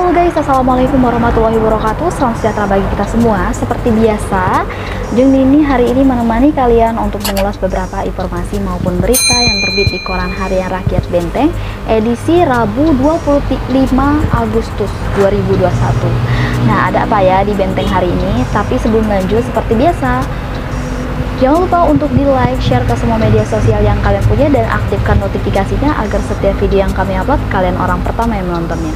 Halo guys, assalamualaikum warahmatullahi wabarakatuh. Salam sejahtera bagi kita semua. Seperti biasa, Jeng Nini hari ini menemani kalian untuk mengulas beberapa informasi maupun berita yang terbit di Koran Harian Rakyat Benteng edisi Rabu 25 Agustus 2021. Nah, ada apa ya di Benteng hari ini? Tapi sebelum lanjut, seperti biasa, jangan lupa untuk di like, share ke semua media sosial yang kalian punya, dan aktifkan notifikasinya agar setiap video yang kami upload kalian orang pertama yang menontonnya.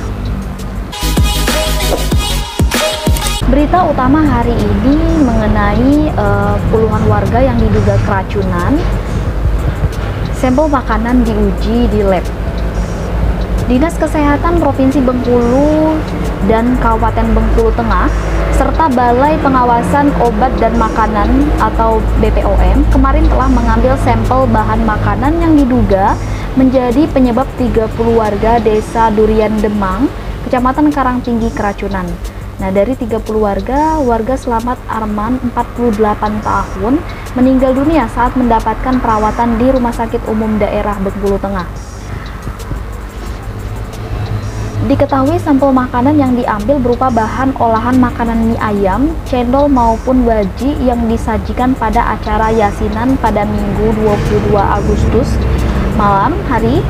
Berita utama hari ini mengenai puluhan warga yang diduga keracunan. Sampel makanan diuji di lab. Dinas Kesehatan Provinsi Bengkulu dan Kabupaten Bengkulu Tengah serta Balai Pengawasan Obat dan Makanan atau BPOM kemarin telah mengambil sampel bahan makanan yang diduga menjadi penyebab 30 warga Desa Durian Demang, Kecamatan Karangtinggi keracunan. Nah, dari 30 warga Selamat Arman 48 tahun meninggal dunia saat mendapatkan perawatan di Rumah Sakit Umum Daerah Bengkulu Tengah. Diketahui sampel makanan yang diambil berupa bahan olahan makanan mie ayam, cendol maupun baji yang disajikan pada acara yasinan pada Minggu 22 Agustus malam hari.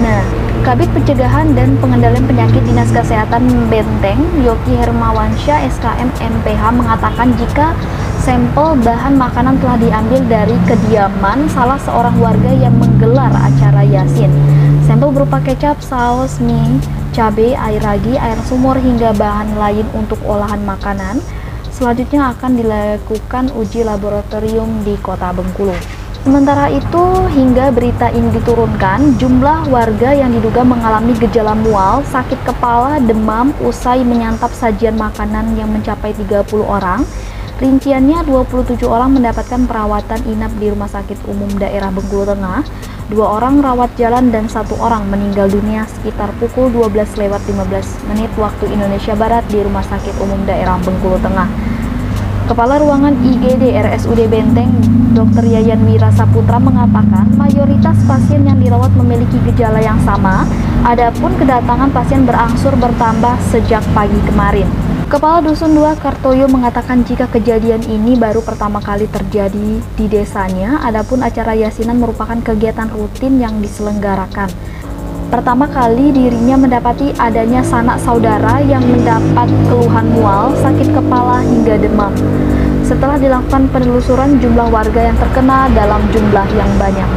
Nah, Kabid Pencegahan dan Pengendalian Penyakit Dinas Kesehatan Benteng, Yogi Hermawansyah SKM MPH mengatakan jika sampel bahan makanan telah diambil dari kediaman salah seorang warga yang menggelar acara yasin. Sampel berupa kecap, saus mie, cabai, air ragi, air sumur, hingga bahan lain untuk olahan makanan. Selanjutnya akan dilakukan uji laboratorium di Kota Bengkulu. Sementara itu, hingga berita ini diturunkan, jumlah warga yang diduga mengalami gejala mual, sakit kepala, demam usai menyantap sajian makanan yang mencapai 30 orang. Rinciannya 27 orang mendapatkan perawatan inap di Rumah Sakit Umum Daerah Bengkulu Tengah, 2 orang rawat jalan, dan 1 orang meninggal dunia sekitar pukul 12:15 waktu Indonesia Barat di Rumah Sakit Umum Daerah Bengkulu Tengah. Kepala Ruangan IGD RSUD Benteng, Dr. Yayan Wira Saputra mengatakan mayoritas pasien yang dirawat memiliki gejala yang sama, adapun kedatangan pasien berangsur bertambah sejak pagi kemarin. Kepala Dusun 2 Kartoyo mengatakan jika kejadian ini baru pertama kali terjadi di desanya, adapun acara yasinan merupakan kegiatan rutin yang diselenggarakan. Pertama kali dirinya mendapati adanya sanak saudara yang mendapat keluhan mual, sakit kepala, hingga demam. Setelah dilakukan penelusuran, jumlah warga yang terkena dalam jumlah yang banyak.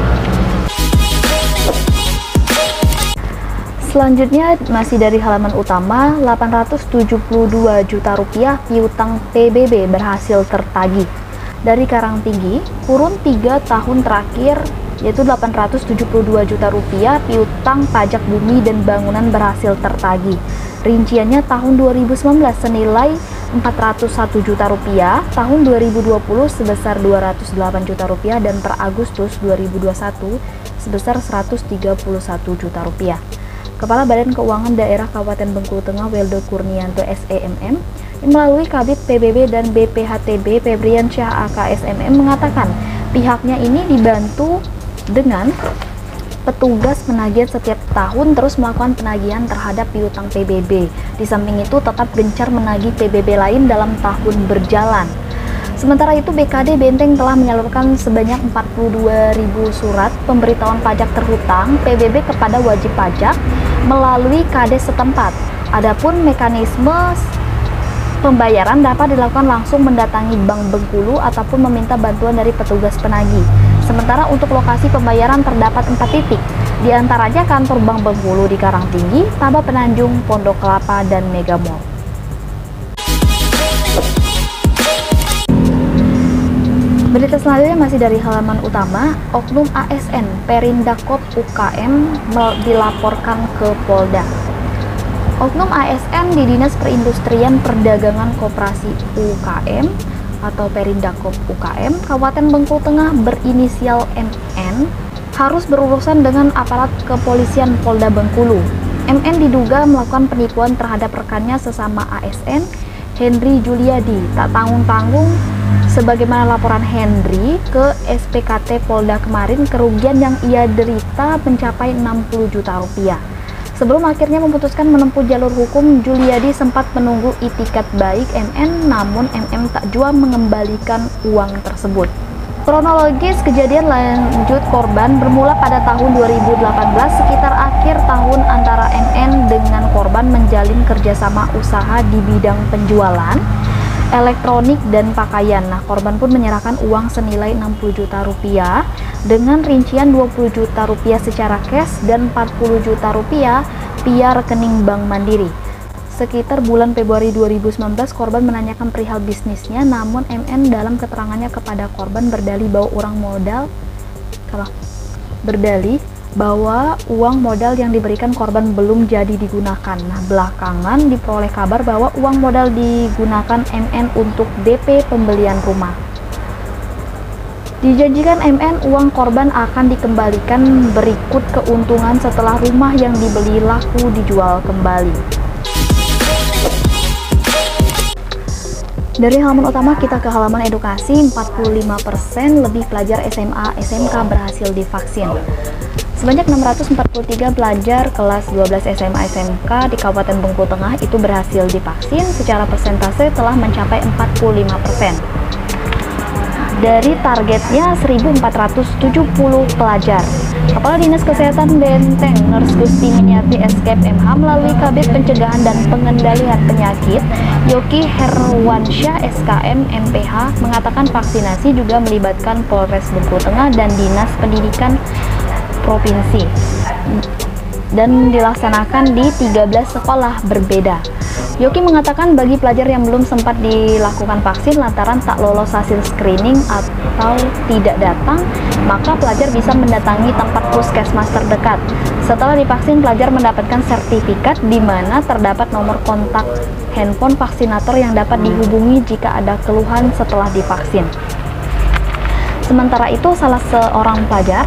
Selanjutnya masih dari halaman utama, 872 juta rupiah piutang PBB berhasil tertagih. Dari Karangtinggi, kurun 3 tahun terakhir, yaitu 872 juta rupiah piutang pajak bumi dan bangunan berhasil tertagih. Rinciannya tahun 2019 senilai 401 juta rupiah, tahun 2020 sebesar 208 juta rupiah, dan per Agustus 2021 sebesar 131 juta rupiah. Kepala Badan Keuangan Daerah Kabupaten Bengkulu Tengah Weldo Kurnianto SEMM melalui Kabid PBB dan BPHTB Febriansyah AKSMM mengatakan pihaknya ini dibantu dengan petugas penagihan setiap tahun terus melakukan penagihan terhadap piutang PBB. Di samping itu tetap gencar menagih PBB lain dalam tahun berjalan. Sementara itu, BKD Benteng telah menyalurkan sebanyak 42.000 surat pemberitahuan pajak terhutang PBB kepada wajib pajak melalui Kades setempat. Adapun mekanisme pembayaran dapat dilakukan langsung mendatangi Bank Bengkulu ataupun meminta bantuan dari petugas penagih. Sementara untuk lokasi pembayaran terdapat 4 titik, di antaranya kantor Bank Bengkulu di Karangtinggi, Taba Penanjung, Pondok Kelapa, dan Mega Mall. Berita selanjutnya masih dari halaman utama, Oknum ASN Perindakop UKM dilaporkan ke Polda. Oknum ASN di Dinas Perindustrian Perdagangan Koperasi UKM atau Perindakop UKM Kabupaten Bengkulu Tengah berinisial MN harus berurusan dengan aparat kepolisian Polda Bengkulu. MN diduga melakukan penipuan terhadap rekannya sesama ASN, Henry Juliadi. Tak tanggung-tanggung, sebagaimana laporan Henry ke SPKT Polda kemarin, kerugian yang ia derita mencapai 60 juta rupiah. Sebelum akhirnya memutuskan menempuh jalur hukum, Juliadi sempat menunggu itikat baik MN, namun MM tak jua mengembalikan uang tersebut. Kronologis kejadian lanjut korban bermula pada tahun 2018, sekitar akhir tahun antara MN dengan korban menjalin kerjasama usaha di bidang penjualan elektronik dan pakaian. Nah, korban pun menyerahkan uang senilai 60 juta rupiah dengan rincian 20 juta rupiah secara cash dan 40 juta rupiah via rekening Bank Mandiri. Sekitar bulan Februari 2019, korban menanyakan perihal bisnisnya, namun MN dalam keterangannya kepada korban berdalih bahwa uang modal yang diberikan korban belum jadi digunakan. Nah, belakangan diperoleh kabar bahwa uang modal digunakan MN untuk DP pembelian rumah. Dijanjikan MN uang korban akan dikembalikan berikut keuntungan setelah rumah yang dibeli laku dijual kembali. Dari halaman utama kita ke halaman edukasi, 45% lebih pelajar SMA SMK berhasil divaksin. Sebanyak 643 pelajar kelas 12 SMA SMK di Kabupaten Bengkulu Tengah itu berhasil divaksin, secara persentase telah mencapai 45%. Dari targetnya 1.470 pelajar. Kepala Dinas Kesehatan Benteng, Nurse Gusti Miniati Escape MH melalui Kabid Pencegahan dan Pengendalian Penyakit, Yoki Herwansyah SKM MPH mengatakan vaksinasi juga melibatkan Polres Bengkulu Tengah dan Dinas Pendidikan Provinsi dan dilaksanakan di 13 sekolah berbeda. Yoki mengatakan bagi pelajar yang belum sempat dilakukan vaksin lantaran tak lolos hasil screening atau tidak datang, maka pelajar bisa mendatangi tempat puskesmas terdekat. Setelah divaksin, pelajar mendapatkan sertifikat di mana terdapat nomor kontak handphone vaksinator yang dapat dihubungi jika ada keluhan setelah divaksin. Sementara itu, salah seorang pelajar,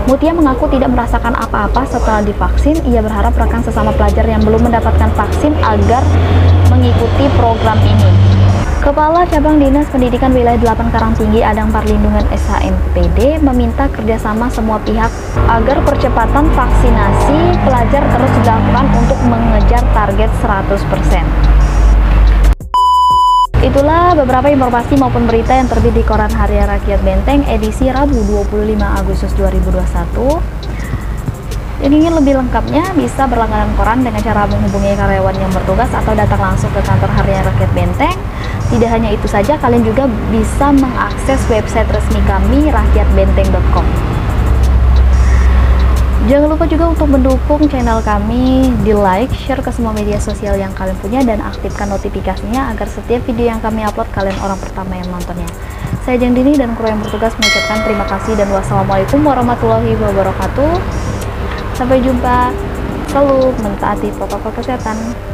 Mutia, mengaku tidak merasakan apa-apa setelah divaksin. Ia berharap rekan sesama pelajar yang belum mendapatkan vaksin agar mengikuti program ini. Kepala Cabang Dinas Pendidikan Wilayah 8 Karangtinggi Adang Parlindungan SHMPD meminta kerjasama semua pihak agar percepatan vaksinasi pelajar terus dilakukan untuk mengejar target 100%. Itulah beberapa informasi maupun berita yang terbit di Koran Harian Rakyat Benteng edisi Rabu 25 Agustus 2021. Yang ingin lebih lengkapnya bisa berlangganan koran dengan cara menghubungi karyawan yang bertugas atau datang langsung ke kantor Harian Rakyat Benteng. Tidak hanya itu saja, kalian juga bisa mengakses website resmi kami rakyatbenteng.com. Jangan lupa juga untuk mendukung channel kami, di like, share ke semua media sosial yang kalian punya, dan aktifkan notifikasinya agar setiap video yang kami upload kalian orang pertama yang nontonnya. Saya Jeng Dini dan kru yang bertugas mengucapkan terima kasih dan wassalamualaikum warahmatullahi wabarakatuh. Sampai jumpa, selalu mentaati protokol kesehatan.